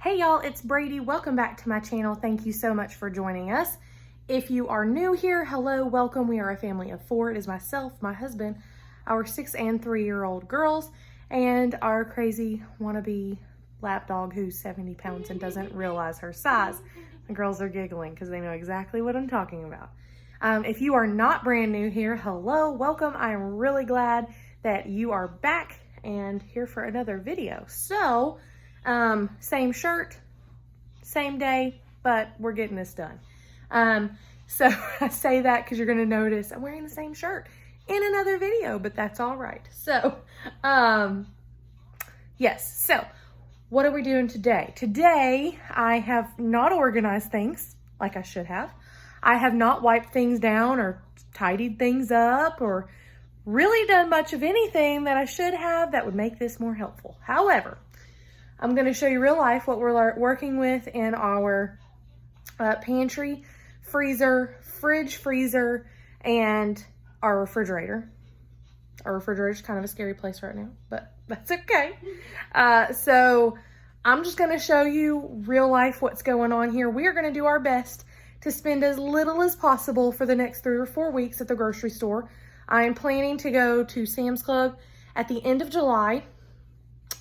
Hey y'all, it's Brady. Welcome back to my channel. Thank you so much for joining us. If you are new here, hello, welcome. We are a family of four. It is myself, my husband, our 6 and 3-year-old girls, and our crazy wannabe lapdog who's 70 pounds and doesn't realize her size. The girls are giggling because they know exactly what I'm talking about. If you are not brand new here, hello, welcome. I am really glad that you are back and here for another video. So, same shirt, same day, but we're getting this done. So I say that because you're going to notice I'm wearing the same shirt in another video, but that's all right. So, yes. So what are we doing today? Today, I have not organized things like I should have. I have not wiped things down or tidied things up or really done much of anything that I should have that would make this more helpful. However, I'm going to show you real life what we're working with in our pantry, freezer, freezer, and our refrigerator. Our refrigerator is kind of a scary place right now, but that's okay. So I'm just going to show you real life what's going on here. We are going to do our best to spend as little as possible for the next 3 or 4 weeks at the grocery store. I am planning to go to Sam's Club at the end of July.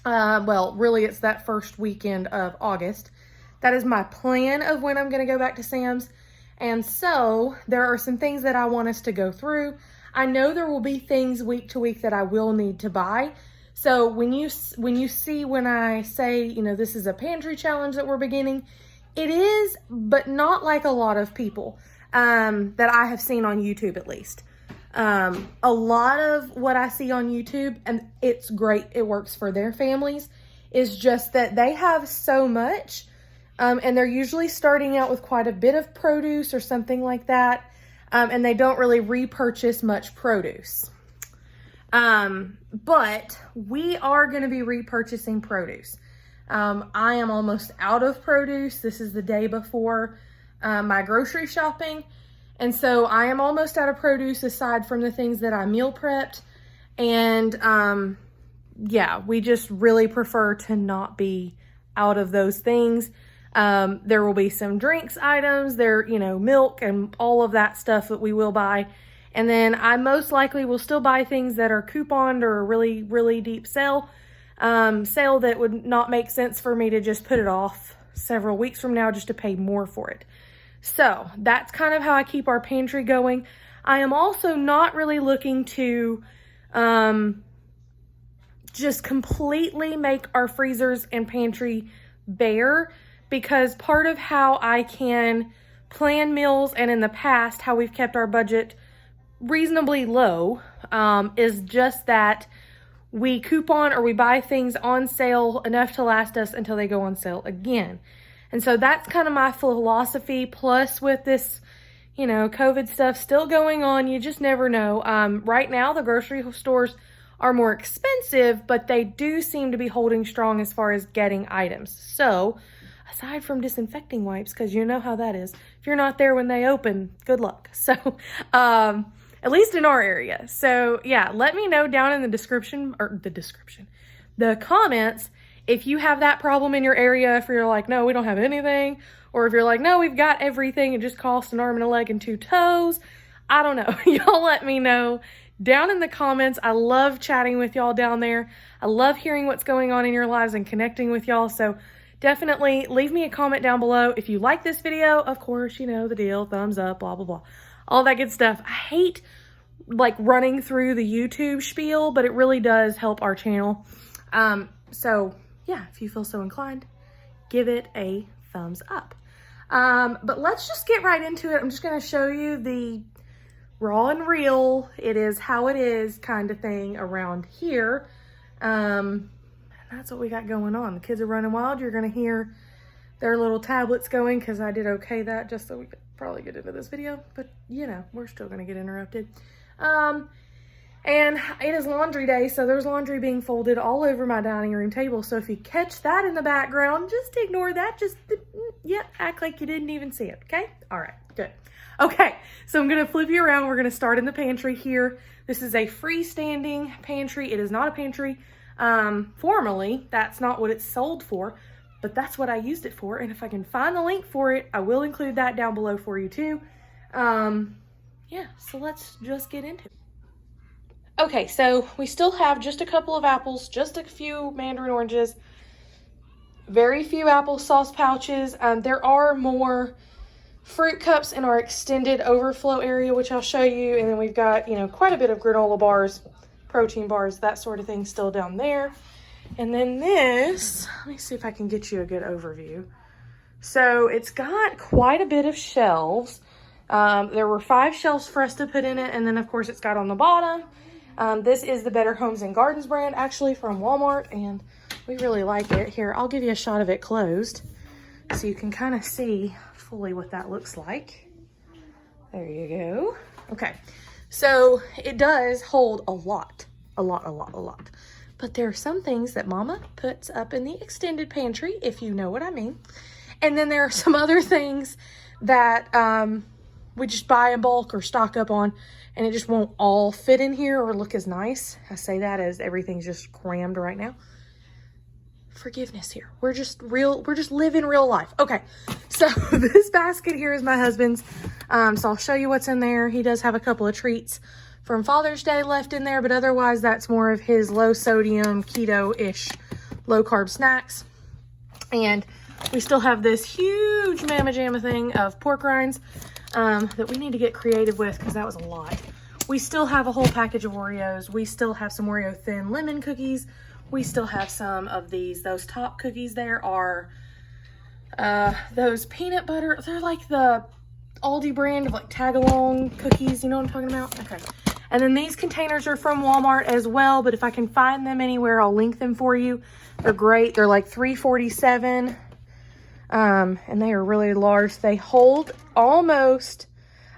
Well, really it's that first weekend of August. That is my plan of when I'm going to go back to Sam's. And so there are some things that I want us to go through. I know there will be things week to week that I will need to buy. So when you see when I say, you know, this is a pantry challenge that we're beginning, it is, but not like a lot of people that I have seen on YouTube at least. A lot of what I see on YouTube, and it's great, it works for their families, is just that they have so much, and they're usually starting out with quite a bit of produce or something like that, and they don't really repurchase much produce. But we are going to be repurchasing produce. I am almost out of produce. This is the day before my grocery shopping. And so I am almost out of produce aside from the things that I meal prepped. And yeah, we just really prefer to not be out of those things. There will be some drinks items, milk and all of that stuff that we will buy. And then I most likely will still buy things that are couponed or a really, really deep sale that would not make sense for me to just put it off several weeks from now just to pay more for it. So that's kind of how I keep our pantry going. I am also not really looking to just completely make our freezers and pantry bare, because part of how I can plan meals and in the past how we've kept our budget reasonably low is just that we coupon or we buy things on sale enough to last us until they go on sale again. And so that's kind of my philosophy. Plus with this, COVID stuff still going on, you just never know. Right now, the grocery stores are more expensive, but they do seem to be holding strong as far as getting items. So aside from disinfecting wipes, because you know how that is, if you're not there when they open, good luck. So, at least in our area. So yeah, let me know down in the comments, if you have that problem in your area, if you're like, no, we don't have anything, or if you're like, no, we've got everything, it just costs an arm and a leg and 2 toes. I don't know. Y'all let me know down in the comments. I love chatting with y'all down there. I love hearing what's going on in your lives and connecting with y'all. So definitely leave me a comment down below. If you like this video, of course, you know the deal, thumbs up, blah, blah, blah, all that good stuff. I hate like running through the YouTube spiel, but it really does help our channel. So yeah, if you feel so inclined, give it a thumbs up. But let's just get right into it. I'm just going to show you the raw and real, it is how it is kind of thing around here. And that's what we got going on. The kids are running wild. You're going to hear their little tablets going because I did okay that just so we could probably get into this video. But, we're still going to get interrupted. And it is laundry day, so there's laundry being folded all over my dining room table. So if you catch that in the background, just ignore that. Just, act like you didn't even see it, okay? All right, good. Okay, so I'm going to flip you around. We're going to start in the pantry here. This is a freestanding pantry. It is not a pantry. Formally, that's not what it's sold for. but that's what I used it for. And if I can find the link for it, I will include that down below for you too. Yeah, so let's just get into it. Okay, so we still have just a couple of apples, just a few mandarin oranges, very few applesauce pouches. There are more fruit cups in our extended overflow area, which I'll show you. And then we've got, you know, quite a bit of granola bars, protein bars, that sort of thing still down there. And then this, let me see if I can get you a good overview. So it's got quite a bit of shelves. There were 5 shelves for us to put in it. And then of course it's got on the bottom. This is the Better Homes and Gardens brand, actually from Walmart, and we really like it. Here, I'll give you a shot of it closed so you can kind of see fully what that looks like. There you go. Okay, so it does hold a lot. But there are some things that Mama puts up in the extended pantry, if you know what I mean. And then there are some other things that we just buy in bulk or stock up on, and it just won't all fit in here or look as nice. I say that as everything's just crammed right now. Forgiveness here. We're just living real life. Okay, so this basket here is my husband's. So I'll show you what's in there. He does have a couple of treats from Father's Day left in there, but otherwise that's more of his low sodium, keto-ish, low carb snacks. And we still have this huge mamma jamma thing of pork rinds that we need to get creative with because that was a lot. We still have a whole package of Oreos. We still have some Oreo thin lemon cookies. We still have some of those top cookies there are those peanut butter. They're like the Aldi brand of like tag-along cookies. You know what I'm talking about? Okay. And then these containers are from Walmart as well, but if I can find them anywhere, I'll link them for you. They're great. They're like $3.47. And they are really large. They hold almost,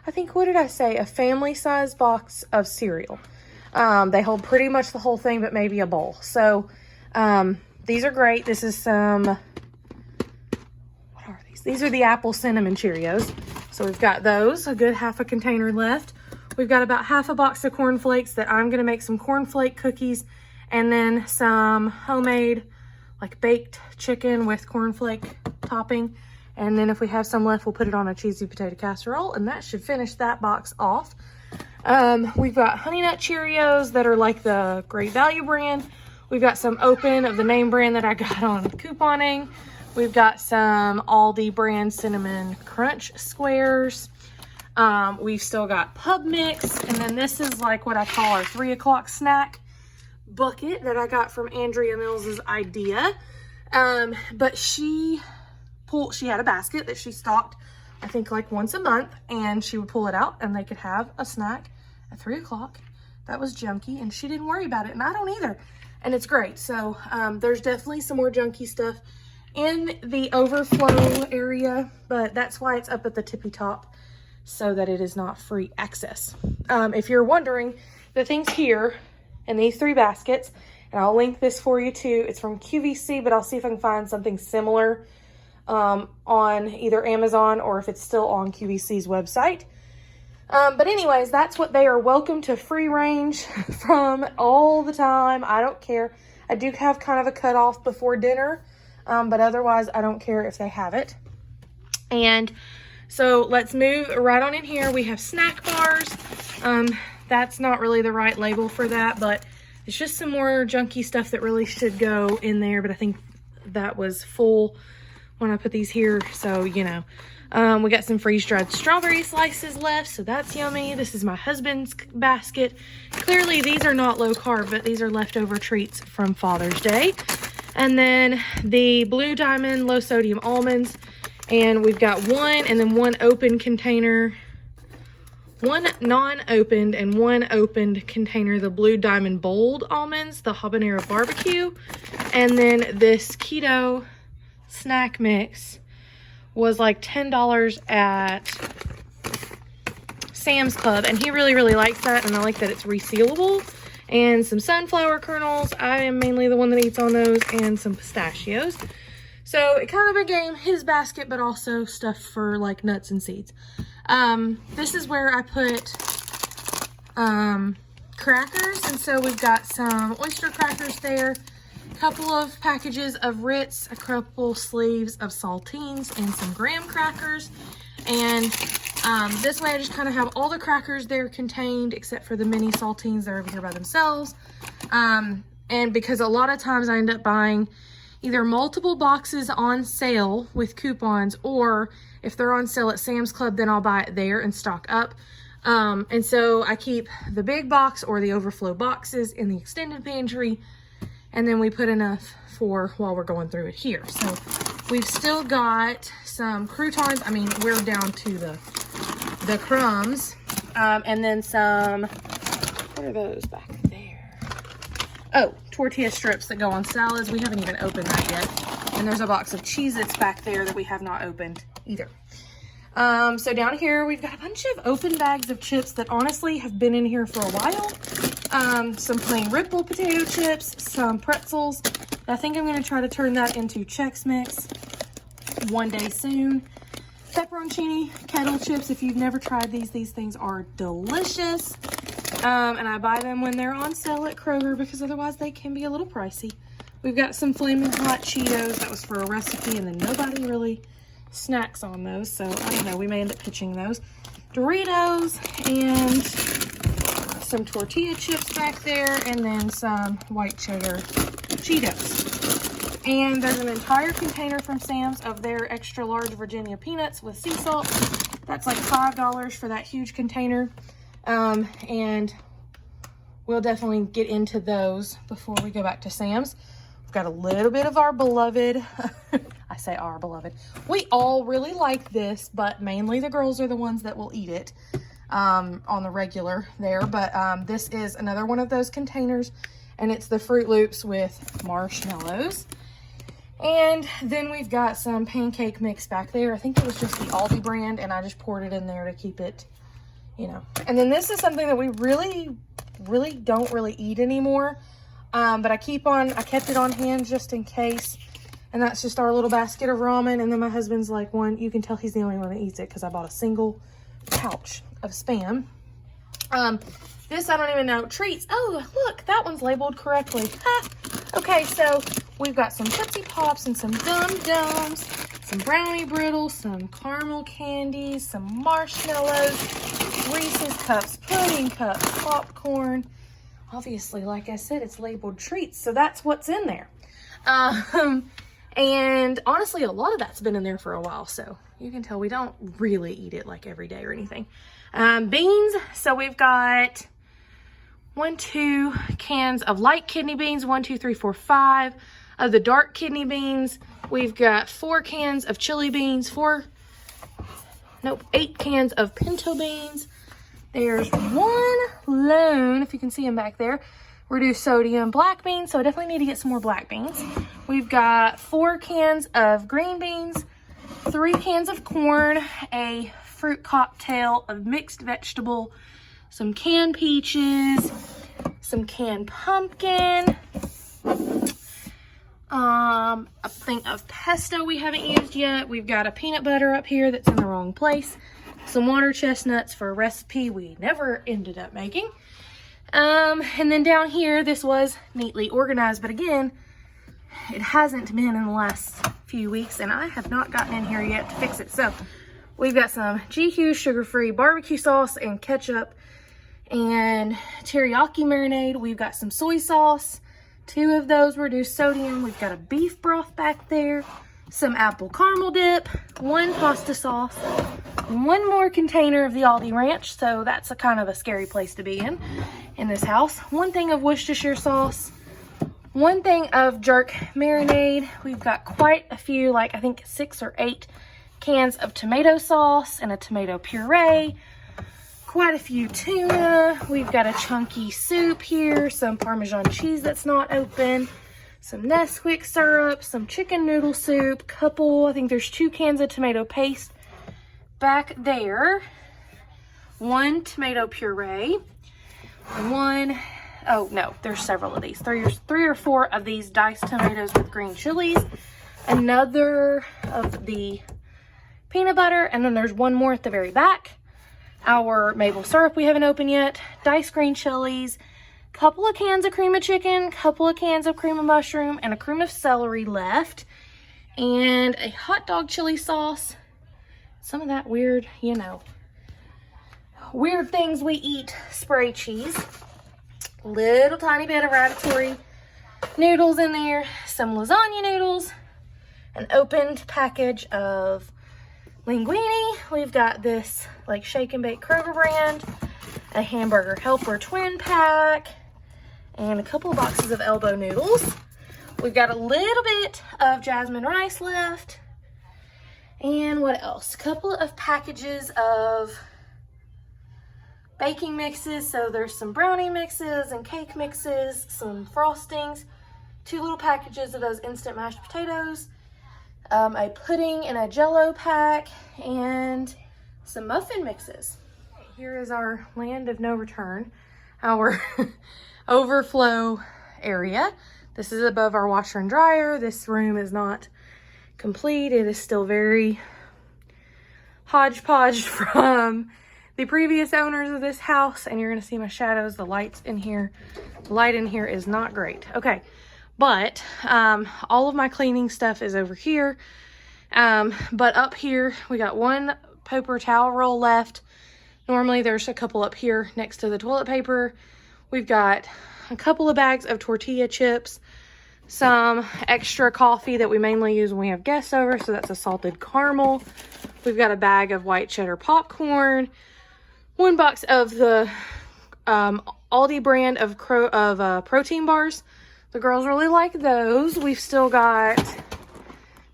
I think, what did I say? A family-sized box of cereal. They hold pretty much the whole thing, but maybe a bowl. So, these are great. This is some, what are these? These are the apple cinnamon Cheerios. So we've got those, a good half a container left. We've got about half a box of cornflakes that I'm going to make some cornflake cookies, and then some homemade, like baked chicken with cornflake topping. And then if we have some left, we'll put it on a cheesy potato casserole, and that should finish that box off. We've got Honey Nut Cheerios that are like the Great Value brand. We've got some open of the name brand that I got on couponing. We've got some Aldi brand Cinnamon Crunch Squares. We've still got Pub Mix, and then this is like what I call our 3 o'clock snack bucket that I got from Andrea Mills's idea. But she had a basket that she stocked, I think, like once a month, and she would pull it out and they could have a snack at 3 o'clock that was junky, and she didn't worry about it, and I don't either. And it's great. So there's definitely some more junky stuff in the overflow area, but that's why it's up at the tippy top, so that it is not free access. If you're wondering, the things here in these 3 baskets, and I'll link this for you too. It's from QVC, but I'll see if I can find something similar on either Amazon or if it's still on QVC's website. But anyways, that's what they are welcome to free range from all the time. I don't care. I do have kind of a cutoff before dinner, but otherwise I don't care if they have it. And so let's move right on in here. We have snack bars. That's not really the right label for that, but it's just some more junky stuff that really should go in there. But I think that was full when I put these here, so you know. We got some freeze-dried strawberry slices left, so that's yummy. This is my husband's basket. Clearly these are not low carb, but these are leftover treats from Father's Day. And then the Blue Diamond low sodium almonds, and we've got one and then one open container, one non-opened and one opened container, the Blue Diamond Bold almonds, the habanero barbecue. And then this keto snack mix was like $10 at Sam's Club, and he really likes that, and I like that it's resealable. And some sunflower kernels, I am mainly the one that eats on those, and some pistachios. So it kind of became his basket, but also stuff for like nuts and seeds. This is where I put crackers, and so we've got some oyster crackers there, couple of packages of Ritz, a couple sleeves of saltines, and some graham crackers. And this way I just kind of have all the crackers there contained, except for the mini saltines. They're over here by themselves. And because a lot of times I end up buying either multiple boxes on sale with coupons, or if they're on sale at Sam's Club, then I'll buy it there and stock up. And so I keep the big box or the overflow boxes in the extended pantry, and then we put enough for while we're going through it here. So we've still got some croutons. I mean, we're down to the crumbs. And then some, what are those back there? Oh, tortilla strips that go on salads. We haven't even opened that yet. And there's a box of Cheez-Its back there that we have not opened either. So down here, we've got a bunch of open bags of chips that honestly have been in here for a while. Some plain Ripple potato chips, some pretzels. I think I'm going to try to turn that into Chex Mix one day soon. Pepperoncini kettle chips. If you've never tried these things are delicious. And I buy them when they're on sale at Kroger because otherwise they can be a little pricey. We've got some Flaming Hot Cheetos. That was for a recipe, and then nobody really snacks on those, so I don't know, we may end up pitching those. Doritos and some tortilla chips back there, and then some white cheddar Cheetos. And there's an entire container from Sam's of their extra large Virginia peanuts with sea salt. That's like $5 for that huge container. And we'll definitely get into those before we go back to Sam's. We've got a little bit of our beloved I say our beloved. We all really like this, but mainly the girls are the ones that will eat it on the regular there. But this is another one of those containers, and it's the Fruit Loops with marshmallows. And then we've got some pancake mix back there. I think it was just the Aldi brand, and I just poured it in there to keep it, you know. And then this is something that we really don't really eat anymore. But I kept it on hand just in case. And that's just our little basket of ramen. And then my husband's like, you can tell he's the only one that eats it because I bought a single pouch of Spam. This, I don't even know. Treats. Oh, look, that one's labeled correctly. Ha! Okay, so we've got some Tootsie Pops and some Dum Dums, some Brownie Brittles, some caramel candies, some marshmallows, Reese's Cups, pudding cups, popcorn. Obviously, like I said, it's labeled treats, so that's what's in there. And honestly, a lot of that's been in there for a while, so you can tell we don't really eat it like every day or anything. Beans, so we've got 2 cans of light kidney beans, 1, 2, 3, 4, 5 of the dark kidney beans. We've got 4 cans of chili beans, 8 cans of pinto beans. There's 1 lone, if you can see them back there, reduced sodium black beans, so I definitely need to get some more black beans. We've got 4 cans of green beans, 3 cans of corn, a fruit cocktail of mixed vegetable, some canned peaches, some canned pumpkin, a thing of pesto we haven't used yet. We've got a peanut butter up here that's in the wrong place, some water chestnuts for a recipe we never ended up making. And then down here, this was neatly organized, but again, it hasn't been in the last few weeks, and I have not gotten in here yet to fix it. So we've got some GQ sugar-free barbecue sauce and ketchup and teriyaki marinade. We've got some soy sauce, 2 of those reduced sodium. We've got a beef broth back there, some apple caramel dip, 1 pasta sauce, 1 more container of the Aldi Ranch. So that's a kind of a scary place to be in this house. 1 thing of Worcestershire sauce, 1 thing of jerk marinade. We've got quite a few, like I think 6 or 8 cans of tomato sauce and a tomato puree. Quite a few tuna. We've got a chunky soup here, some Parmesan cheese that's not open, some Nesquik syrup, some chicken noodle soup, I think there's 2 cans of tomato paste back there, 1 tomato puree, oh no, there's several of these, 3 or 4 of these diced tomatoes with green chilies, another of the peanut butter, and then there's 1 more at the very back. Our maple syrup we haven't opened yet, diced green chilies, couple of cans of cream of chicken, couple of cans of cream of mushroom, and a cream of celery left. And a hot dog chili sauce. Some of that weird, you know, weird things we eat spray cheese. Little tiny bit of ratatouille noodles in there. Some lasagna noodles. An opened package of linguine. We've got this like shake and bake Kroger brand. A hamburger helper twin pack. And a couple of boxes of elbow noodles. We've got a little bit of jasmine rice left. And what else? A couple of packages of baking mixes. So there's some brownie mixes and cake mixes, some frostings, 2 little packages of those instant mashed potatoes, a pudding and a Jell-O pack, and some muffin mixes. Here is our land of no return, our overflow area. This is above our washer and dryer. This room is not complete. It is still very hodgepodge from the previous owners of this house. And you're going to see my shadows. The light in here is not great. Okay. But all of my cleaning stuff is over here. But up here, we got 1 paper towel roll left. Normally there's a couple up here next to the toilet paper. We've got a couple of bags of tortilla chips, some extra coffee that we mainly use when we have guests over, so that's a salted caramel. We've got a bag of white cheddar popcorn, 1 box of the Aldi brand of protein bars. The girls really like those. We've still got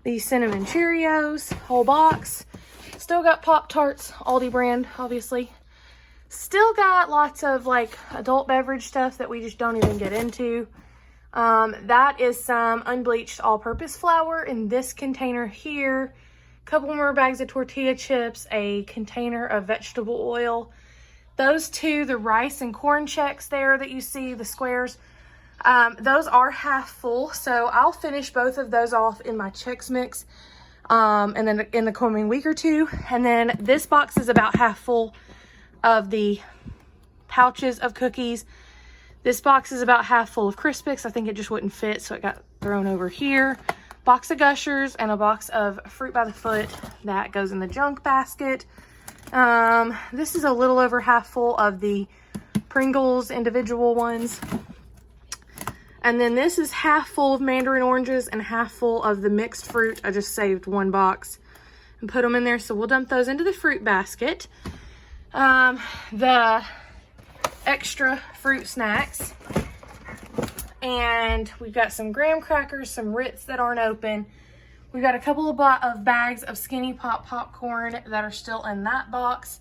these cinnamon Cheerios, whole box. Still got Pop-Tarts, Aldi brand, obviously. Still got lots of like adult beverage stuff that we just don't even get into. That is some unbleached all-purpose flour in this container here. A couple more bags of tortilla chips, a container of vegetable oil. Those 2, the rice and corn checks there that you see, the squares, those are half full. So I'll finish both of those off in my Chex Mix and then in the coming week or 2. And then this box is about half full of the pouches of cookies. This box is about half full of Crispix. I think it just wouldn't fit, so it got thrown over here. Box of Gushers and a box of Fruit by the Foot that goes in the junk basket. This is a little over half full of the Pringles individual ones. And then this is half full of mandarin oranges and half full of the mixed fruit. I just saved 1 box and put them in there, so we'll dump those into the fruit basket. The extra fruit snacks, and we've got some graham crackers, some Ritz that aren't open. We've got a couple of bags of Skinny Pop popcorn that are still in that box,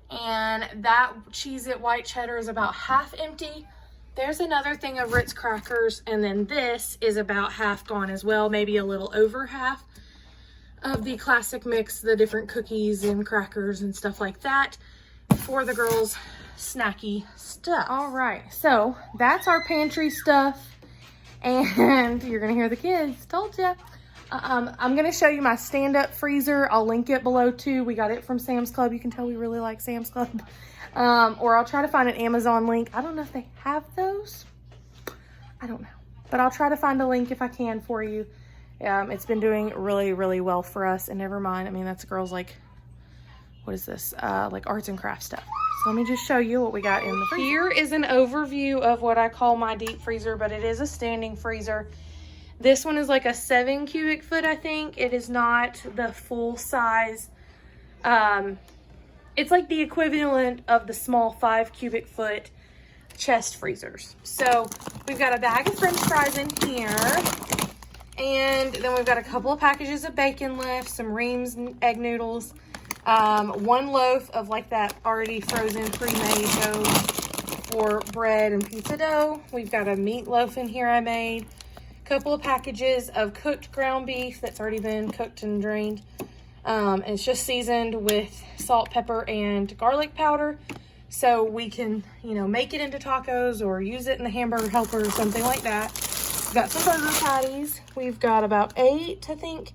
and that Cheez-It white cheddar is about half empty. There's another thing of Ritz crackers, and then this is about half gone as well, maybe a little over half of the classic mix, the different cookies and crackers and stuff like that for the girls' snacky stuff. All right, so that's our pantry stuff, and you're gonna hear the kids, told ya. I'm gonna show you my stand-up freezer. I'll link it below too. We got it from Sam's Club. You can tell we really like Sam's Club. Or I'll try to find an Amazon link. I don't know if they have those. I don't know, but I'll try to find a link if I can for you. It's been doing really, really well for us. And never mind, I mean, that's girls like, what is this? Like arts and crafts stuff. So let me just show you what we got in the freezer. Here is an overview of what I call my deep freezer, but it is a standing freezer. This one is like a 7 cubic foot, I think. It is not the full size. It's like the equivalent of the small 5 cubic foot chest freezers. So we've got a bag of French fries in here. And then we've got a couple of packages of bacon left, some Reams egg noodles, 1 loaf of like that already frozen pre-made dough for bread and pizza dough. We've got a meatloaf in here I made, a couple of packages of cooked ground beef that's already been cooked and drained. And it's just seasoned with salt, pepper, and garlic powder. So we can, you know, make it into tacos or use it in the hamburger helper or something like that. We've got some burger patties. We've got about 8, I think,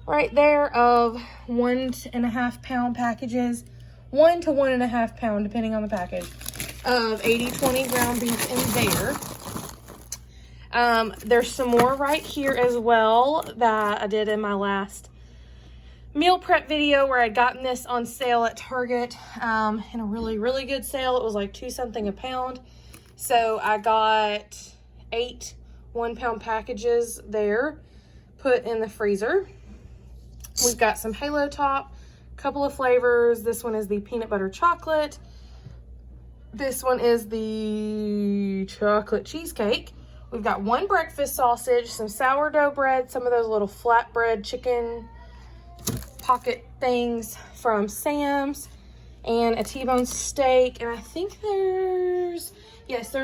right there of 1.5 pound packages. 1 to 1.5 pound, depending on the package, of 80/20 ground beef in there. There's some more right here as well that I did in my last meal prep video where I'd gotten this on sale at Target in a really good sale. It was like $2 something a pound. So I got 8 1-pound packages there, put in the freezer. We've got some Halo Top, a couple of flavors. This one is the peanut butter chocolate. This one is the chocolate cheesecake. We've got 1 breakfast sausage, some sourdough bread, some of those little flatbread chicken pocket things from Sam's, and a T-bone steak. And I think there's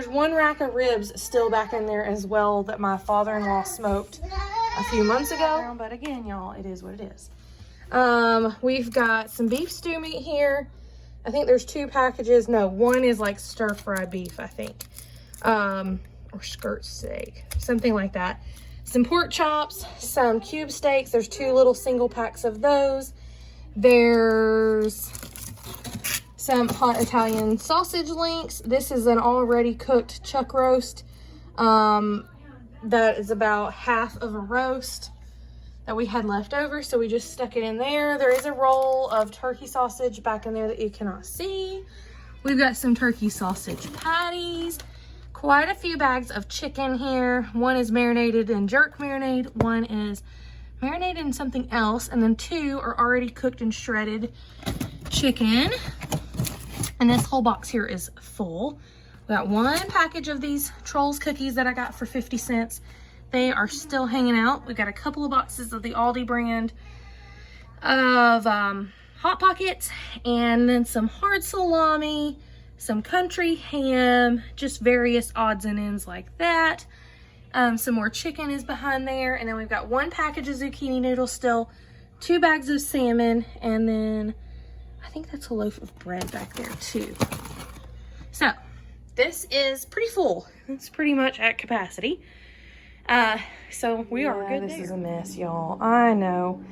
1 rack of ribs still back in there as well that my father-in-law smoked a few months ago. But again, y'all, it is what it is. We've got some beef stew meat here. I think there's 2 packages. No, 1 is like stir-fry beef, I think. Or skirt steak, something like that. Some pork chops, some cube steaks. There's 2 little single packs of those. There's some hot Italian sausage links. This is an already cooked chuck roast. That is about half of a roast that we had left over, so we just stuck it in there. There is a roll of turkey sausage back in there that you cannot see. We've got some turkey sausage patties, quite a few bags of chicken here. 1 is marinated in jerk marinade, 1 is marinated in something else, and then 2 are already cooked and shredded chicken. And this whole box here is full. We got 1 package of these Trolls cookies that I got for 50 cents. They are still hanging out. We got a couple of boxes of the Aldi brand of Hot Pockets, and then some hard salami, some country ham, just various odds and ends like that. Some more chicken is behind there, and then we've got 1 package of zucchini noodles still, 2 bags of salmon, and then I think that's a loaf of bread back there too. So this is pretty full. It's pretty much at capacity. So we are good. This is a mess, y'all. I know.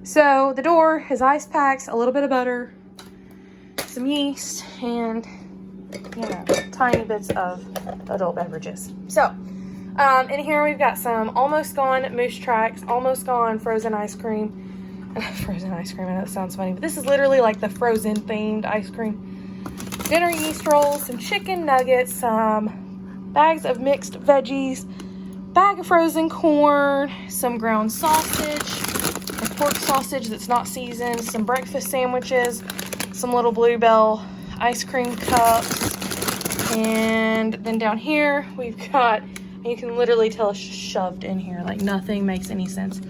So the door is ice packs, a little bit of butter, some yeast, and tiny bits of adult beverages. So in here we've got some almost gone Moose Tracks, almost gone frozen ice cream. Frozen ice cream, I know it sounds funny, but this is literally like the frozen themed ice cream. Dinner yeast rolls, some chicken nuggets, some bags of mixed veggies, bag of frozen corn, some ground sausage, a pork sausage that's not seasoned, some breakfast sandwiches, some little Bluebell ice cream cups, and then down here we've got, you can literally tell it's shoved in here, like nothing makes any sense.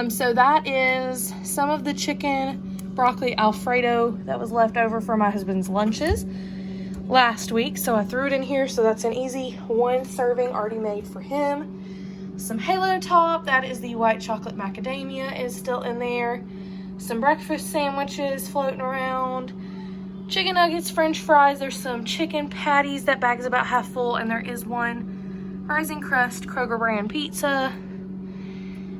So that is some of the chicken broccoli Alfredo that was left over for my husband's lunches last week. So I threw it in here, so that's an easy 1 serving already made for him. Some Halo Top, that is the white chocolate macadamia, is still in there. Some breakfast sandwiches floating around. Chicken nuggets, french fries. There's some chicken patties. That bag's about half full, and there is 1 rising crust Kroger brand pizza.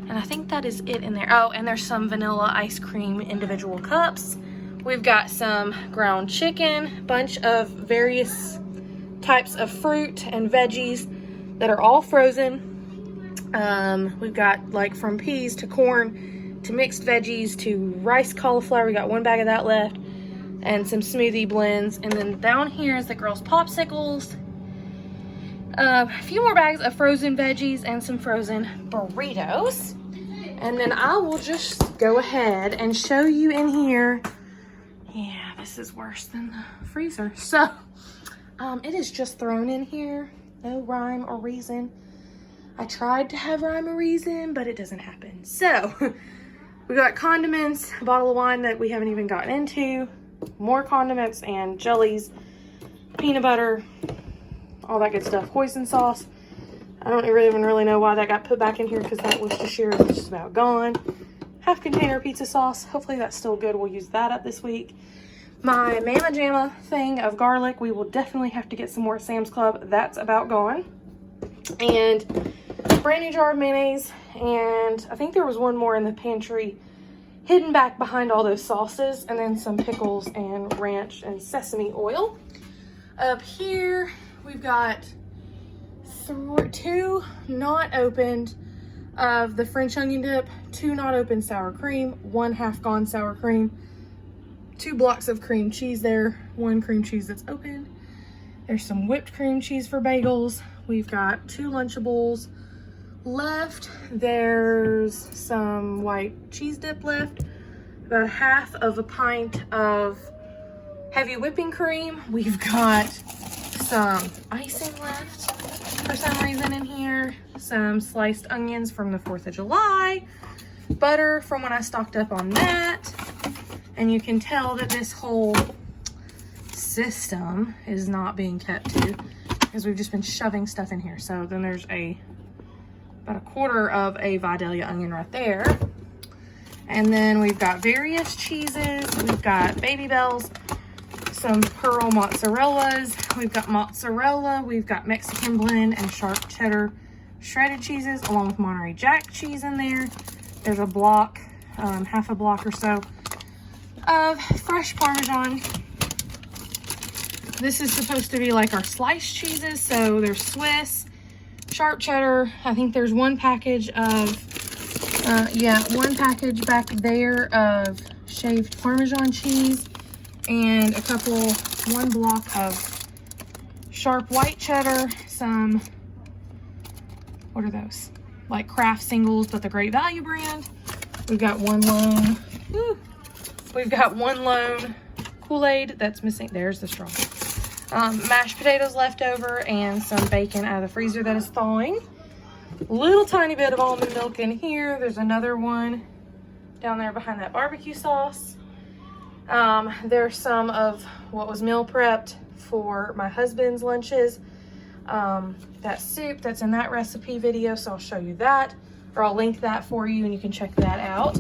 And I think that is it in there. Oh, and there's some vanilla ice cream individual cups. We've got some ground chicken, bunch of various types of fruit and veggies that are all frozen. We've got like from peas to corn to mixed veggies to rice cauliflower. We got 1 bag of that left, and some smoothie blends. And then down here is the girls' popsicles. A few more bags of frozen veggies and some frozen burritos. And then I will just go ahead and show you in here. Yeah, this is worse than the freezer. So, it is just thrown in here. No rhyme or reason. I tried to have rhyme or reason, but it doesn't happen. So, we got condiments, a bottle of wine that we haven't even gotten into, more condiments and jellies, peanut butter, all that good stuff. Hoisin sauce. I don't even really know why that got put back in here, because that Worcestershire is just about gone. Half container pizza sauce. Hopefully that's still good. We'll use that up this week. My Mama Jamma thing of garlic. We will definitely have to get some more at Sam's Club. That's about gone. And a brand new jar of mayonnaise. And I think there was 1 more in the pantry hidden back behind all those sauces. And then some pickles and ranch and sesame oil. Up here, we've got two not opened of the French onion dip, 2 not open sour cream, 1 half gone sour cream, 2 blocks of cream cheese there, 1 cream cheese that's open. There's some whipped cream cheese for bagels. We've got 2 Lunchables left. There's some white cheese dip left. About half of a pint of heavy whipping cream. We've got some icing left for some reason in here. Some sliced onions from the 4th of July. Butter from when I stocked up on that. And you can tell that this whole system is not being kept to because we've just been shoving stuff in here. So then there's about 1/4 of a Vidalia onion right there. And then we've got various cheeses. We've got Baby Bells, some Pearl mozzarellas. We've got mozzarella. We've got Mexican blend and sharp cheddar shredded cheeses along with Monterey Jack cheese in there. There's a block, half a block or so of fresh Parmesan. This is supposed to be like our sliced cheeses. So there's Swiss, sharp cheddar. I think there's 1 package of, 1 package back there of shaved Parmesan cheese and 1 block of sharp white cheddar. Some, what are those? Like Kraft singles, but the Great Value brand. We've got 1 lone, we've got 1 lone Kool-Aid that's missing. There's the straw. Mashed potatoes left over and some bacon out of the freezer that is thawing. Little tiny bit of almond milk in here. There's another one down there behind that barbecue sauce. There's some of what was meal prepped for my husband's lunches. That soup that's in that recipe video, so I'll show you that, or I'll link that for you and you can check that out.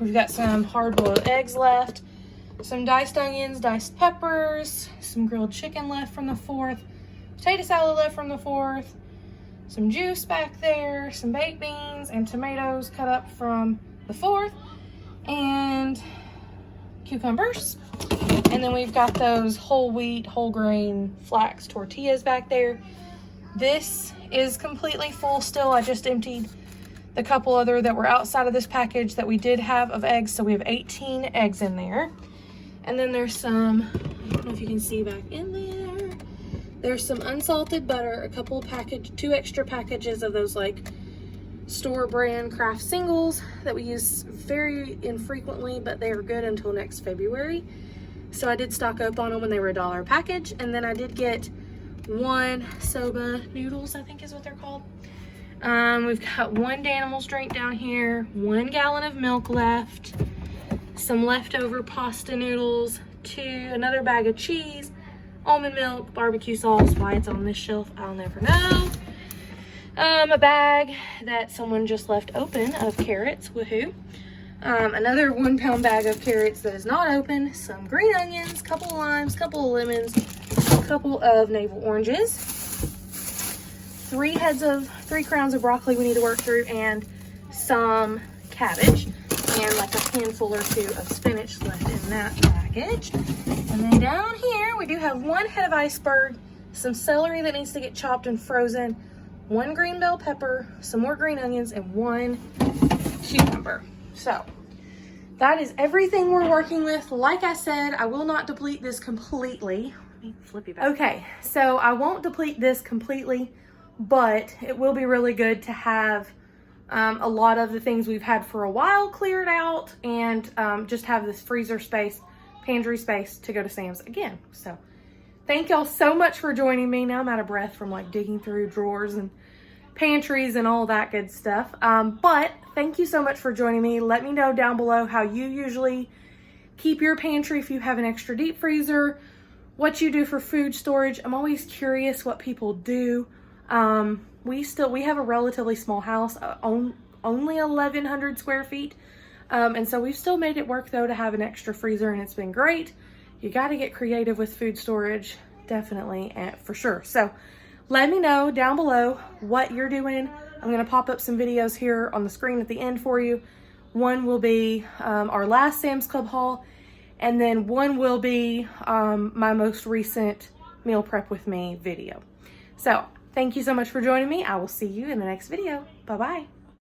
We've got some hard-boiled eggs left, some diced onions, diced peppers, some grilled chicken left from the 4th, potato salad left from the 4th, some juice back there, some baked beans and tomatoes cut up from the 4th, and cucumbers. And then we've got those whole wheat, whole grain, flax tortillas back there. This is completely full still. I just emptied the couple other that were outside of this package that we did have of eggs. So we have 18 eggs in there. And then there's some, I don't know if you can see back in there. There's some unsalted butter, 2 extra packages of those like store brand Kraft singles that we use very infrequently, but they are good until next February. So I did stock up on them when they were $1 a package. And then I did get 1 soba noodles, I think is what they're called. We've got 1 Danimals drink down here, 1 gallon of milk left, some leftover pasta noodles, another bag of cheese, almond milk, barbecue sauce. Why it's on this shelf, I'll never know. A bag that someone just left open of carrots, woohoo. Another 1 pound bag of carrots that is not open, some green onions, couple of limes, couple of lemons, a couple of navel oranges, 3 crowns of broccoli we need to work through, and some cabbage, and like a handful or 2 of spinach left in that package. And then down here, we do have 1 head of iceberg, some celery that needs to get chopped and frozen, 1 green bell pepper, some more green onions, and 1 cucumber. So that is everything we're working with. Like I said, I will not deplete this completely. Let me flip you back. Okay, so I won't deplete this completely, but it will be really good to have a lot of the things we've had for a while cleared out, and just have this freezer space, pantry space to go to Sam's again. So thank y'all so much for joining me. Now I'm out of breath from like digging through drawers and pantries and all that good stuff. But thank you so much for joining me. Let me know down below how you usually keep your pantry if you have an extra deep freezer, what you do for food storage. I'm always curious what people do. We have a relatively small house, only 1,100 square feet. And so we've still made it work though to have an extra freezer, and it's been great. You got to get creative with food storage, definitely, for sure. So let me know down below what you're doing. I'm going to pop up some videos here on the screen at the end for you. One will be our last Sam's Club haul, And then one will be my most recent meal prep with me video. So thank you so much for joining me. I will see you in the next video. Bye-bye.